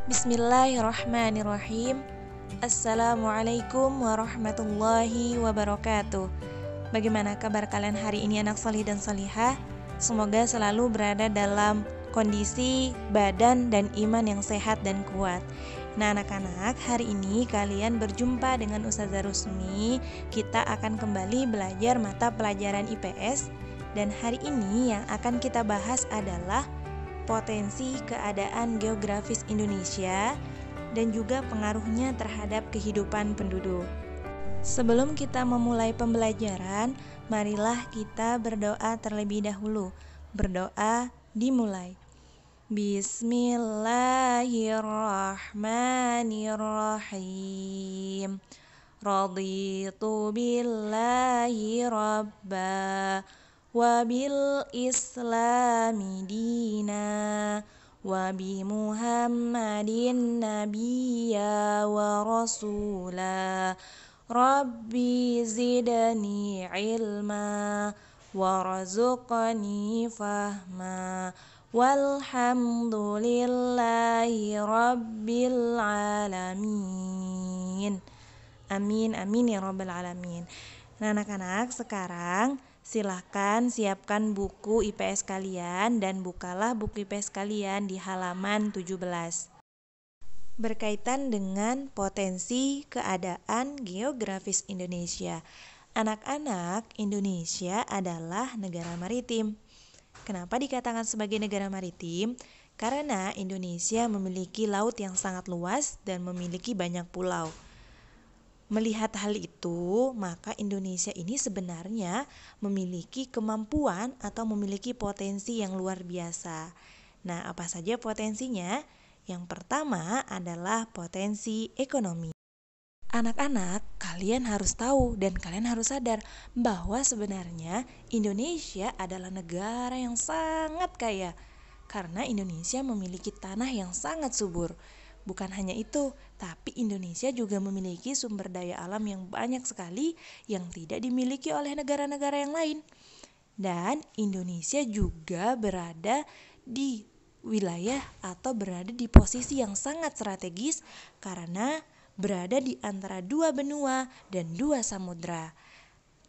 Bismillahirrahmanirrahim. Assalamualaikum warahmatullahi wabarakatuh. Bagaimana kabar kalian hari ini anak solih dan solihah? Semoga selalu berada dalam kondisi badan dan iman yang sehat dan kuat. Nah anak-anak, hari ini kalian berjumpa dengan Ustazah Rusmi. Kita akan kembali belajar mata pelajaran IPS. Dan hari ini yang akan kita bahas adalah potensi keadaan geografis Indonesia dan juga pengaruhnya terhadap kehidupan penduduk. Sebelum kita memulai pembelajaran, marilah kita berdoa terlebih dahulu. Berdoa dimulai. Bismillahirrahmanirrahim. Raditu billahi rabba wa bil islami dina wa bi muhammadin nabiyya wa rasula rabbi zidni ilma warzuqni fahma walhamdulillahi rabbil alamin. Amin amin ya rabbal alamin. Nah anak-anak, sekarang silahkan siapkan buku IPS kalian dan bukalah buku IPS kalian di halaman 17. Berkaitan dengan potensi keadaan geografis Indonesia. Anak-anak, Indonesia adalah negara maritim. Kenapa dikatakan sebagai negara maritim? Karena Indonesia memiliki laut yang sangat luas dan memiliki banyak pulau. Melihat hal itu, maka Indonesia ini sebenarnya memiliki kemampuan atau memiliki potensi yang luar biasa. Nah, apa saja potensinya? Yang pertama adalah potensi ekonomi. Anak-anak, kalian harus tahu dan kalian harus sadar bahwa sebenarnya Indonesia adalah negara yang sangat kaya. Karena Indonesia memiliki tanah yang sangat subur. Bukan hanya itu, tapi Indonesia juga memiliki sumber daya alam yang banyak sekali yang tidak dimiliki oleh negara-negara yang lain. Dan Indonesia juga berada di wilayah atau berada di posisi yang sangat strategis karena berada di antara dua benua dan dua samudra.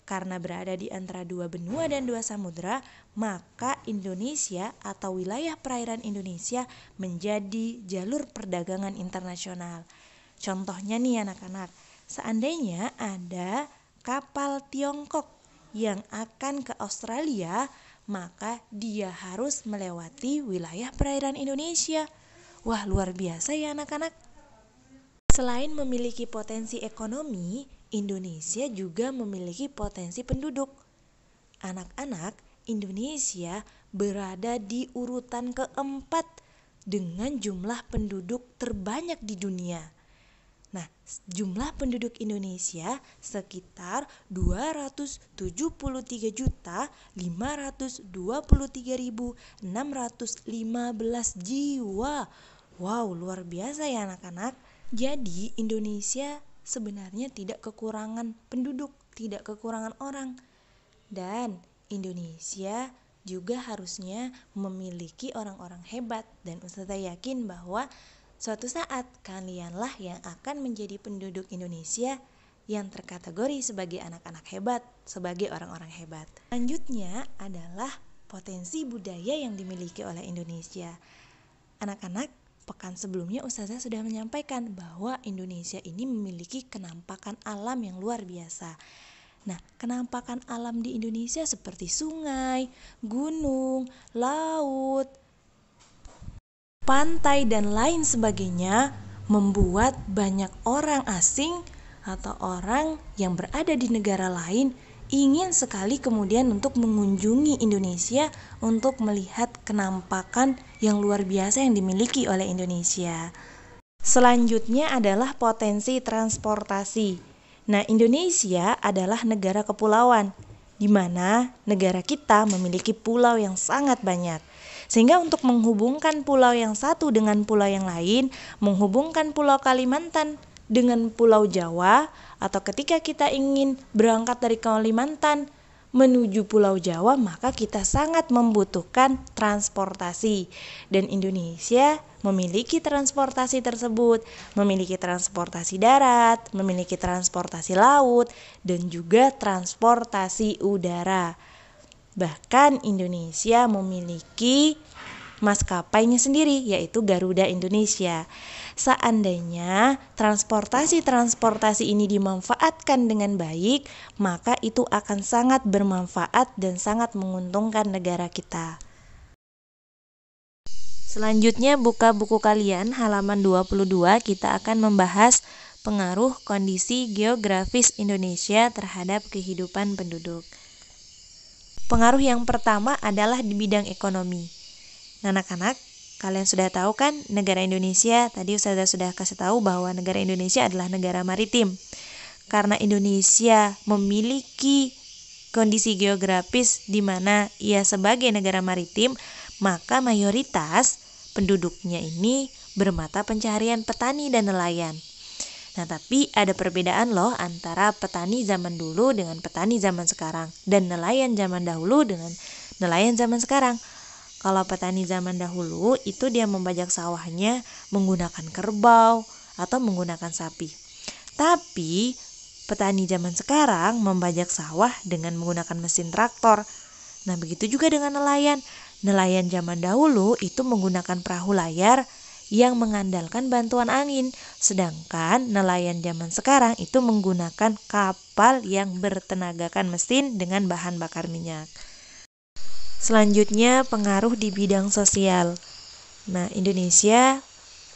Karena berada di antara dua benua dan dua samudra, maka Indonesia atau wilayah perairan Indonesia menjadi jalur perdagangan internasional. Contohnya nih anak-anak, seandainya ada kapal Tiongkok yang akan ke Australia, maka dia harus melewati wilayah perairan Indonesia. Wah, luar biasa ya anak-anak. Selain memiliki potensi ekonomi, Indonesia juga memiliki potensi penduduk. Anak-anak, Indonesia berada di urutan keempat dengan jumlah penduduk terbanyak di dunia. Nah, jumlah penduduk Indonesia sekitar 273.523.615 jiwa. Wow, luar biasa ya anak-anak. Jadi Indonesia sebenarnya tidak kekurangan penduduk, tidak kekurangan orang. Dan Indonesia juga harusnya memiliki orang-orang hebat. Dan Ustazah yakin bahwa suatu saat kalianlah yang akan menjadi penduduk Indonesia yang terkategori sebagai anak-anak hebat, sebagai orang-orang hebat. Selanjutnya adalah potensi budaya yang dimiliki oleh Indonesia. Anak-anak, pekan sebelumnya Ustazah sudah menyampaikan bahwa Indonesia ini memiliki kenampakan alam yang luar biasa. Nah, kenampakan alam di Indonesia seperti sungai, gunung, laut, pantai, dan lain sebagainya membuat banyak orang asing atau orang yang berada di negara lain ingin sekali kemudian untuk mengunjungi Indonesia untuk melihat kenampakan yang luar biasa yang dimiliki oleh Indonesia. Selanjutnya adalah potensi transportasi. Nah, Indonesia adalah negara kepulauan, di mana negara kita memiliki pulau yang sangat banyak. Sehingga untuk menghubungkan pulau yang satu dengan pulau yang lain, menghubungkan pulau Kalimantan dengan pulau Jawa, atau ketika kita ingin berangkat dari Kalimantan menuju Pulau Jawa, maka kita sangat membutuhkan transportasi. Dan Indonesia memiliki transportasi tersebut, memiliki transportasi darat, memiliki transportasi laut, dan juga transportasi udara. Bahkan Indonesia memiliki maskapainya sendiri, yaitu Garuda Indonesia. Seandainya transportasi ini dimanfaatkan dengan baik, maka itu akan sangat bermanfaat dan sangat menguntungkan negara kita. Selanjutnya buka buku kalian halaman 22, kita akan membahas pengaruh kondisi geografis Indonesia terhadap kehidupan penduduk. Pengaruh yang pertama adalah di bidang ekonomi. Nah, anak-anak, kalian sudah tahu kan negara Indonesia, tadi Ustazah sudah kasih tahu bahwa negara Indonesia adalah negara maritim. Karena Indonesia memiliki kondisi geografis di mana ia sebagai negara maritim, maka mayoritas penduduknya ini bermata pencaharian petani dan nelayan. Nah, tapi ada perbedaan loh antara petani zaman dulu dengan petani zaman sekarang, dan nelayan zaman dahulu dengan nelayan zaman sekarang. Kalau petani zaman dahulu itu dia membajak sawahnya menggunakan kerbau atau menggunakan sapi. Tapi petani zaman sekarang membajak sawah dengan menggunakan mesin traktor. Nah, begitu juga dengan nelayan. Nelayan zaman dahulu itu menggunakan perahu layar yang mengandalkan bantuan angin. Sedangkan nelayan zaman sekarang itu menggunakan kapal yang bertenagakan mesin dengan bahan bakar minyak. Selanjutnya pengaruh di bidang sosial. Nah, Indonesia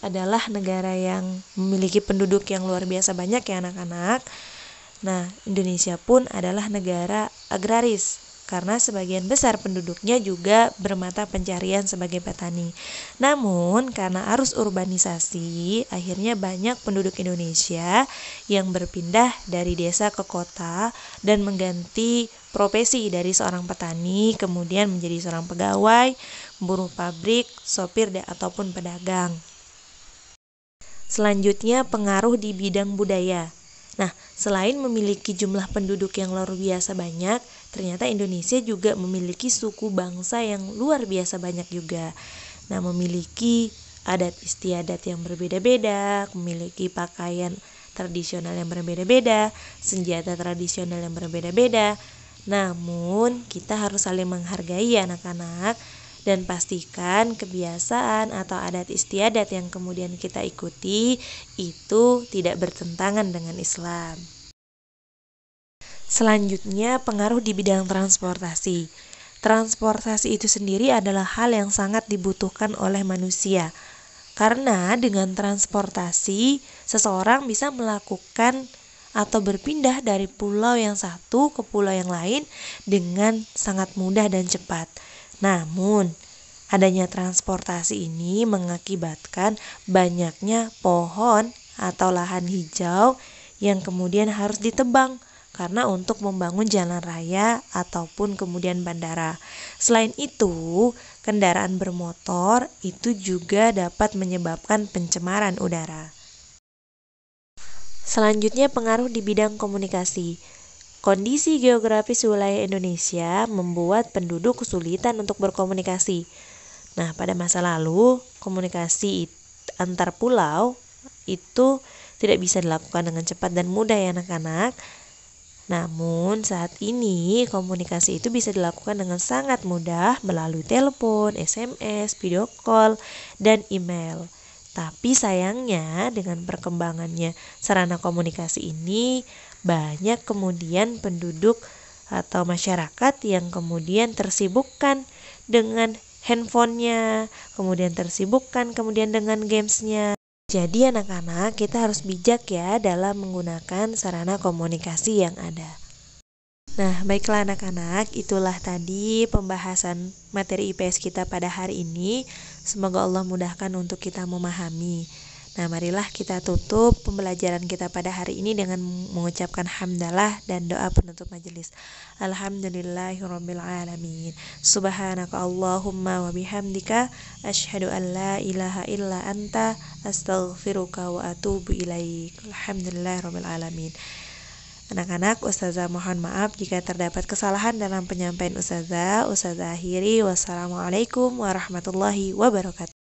adalah negara yang memiliki penduduk yang luar biasa banyak ya anak-anak. Nah, Indonesia pun adalah negara agraris karena sebagian besar penduduknya juga bermata pencarian sebagai petani. Namun karena arus urbanisasi, akhirnya banyak penduduk Indonesia yang berpindah dari desa ke kota dan mengganti profesi dari seorang petani kemudian menjadi seorang pegawai, buruh pabrik, sopir ataupun pedagang. Selanjutnya pengaruh di bidang budaya. Nah, selain memiliki jumlah penduduk yang luar biasa banyak, ternyata Indonesia juga memiliki suku bangsa yang luar biasa banyak juga. Nah, memiliki adat istiadat yang berbeda-beda, memiliki pakaian tradisional yang berbeda-beda, senjata tradisional yang berbeda-beda. Namun, kita harus saling menghargai anak-anak dan pastikan kebiasaan atau adat istiadat yang kemudian kita ikuti itu tidak bertentangan dengan Islam. Selanjutnya, pengaruh di bidang transportasi. Transportasi itu sendiri adalah hal yang sangat dibutuhkan oleh manusia. Karena dengan transportasi, seseorang bisa melakukan atau berpindah dari pulau yang satu ke pulau yang lain dengan sangat mudah dan cepat. Namun, adanya transportasi ini mengakibatkan banyaknya pohon atau lahan hijau yang kemudian harus ditebang karena untuk membangun jalan raya ataupun kemudian bandara. Selain itu, kendaraan bermotor itu juga dapat menyebabkan pencemaran udara. Selanjutnya pengaruh di bidang komunikasi. Kondisi geografis wilayah Indonesia membuat penduduk kesulitan untuk berkomunikasi. Nah, pada masa lalu, komunikasi antar pulau itu tidak bisa dilakukan dengan cepat dan mudah ya anak-anak. Namun saat ini komunikasi itu bisa dilakukan dengan sangat mudah melalui telepon, SMS, video call, dan email. Tapi sayangnya dengan perkembangannya sarana komunikasi ini, banyak kemudian penduduk atau masyarakat yang kemudian tersibukkan dengan handphonenya, kemudian tersibukkan kemudian dengan gamesnya. Jadi anak-anak kita harus bijak ya dalam menggunakan sarana komunikasi yang ada. Nah, baiklah anak-anak, itulah tadi pembahasan materi IPS kita pada hari ini. Semoga Allah mudahkan untuk kita memahami. Nah, marilah kita tutup pembelajaran kita pada hari ini dengan mengucapkan hamdalah dan doa penutup majelis. Alhamdulillahirrabbilalamin. Subhanaka Allahumma wa bihamdika asyhadu an la ilaha illa anta astaghfiruka wa atubu ilaik. Alhamdulillahirrabbilalamin. Anak-anak, Ustazah mohon maaf jika terdapat kesalahan dalam penyampaian Ustazah. Ustazah akhiri, wassalamualaikum warahmatullahi wabarakatuh.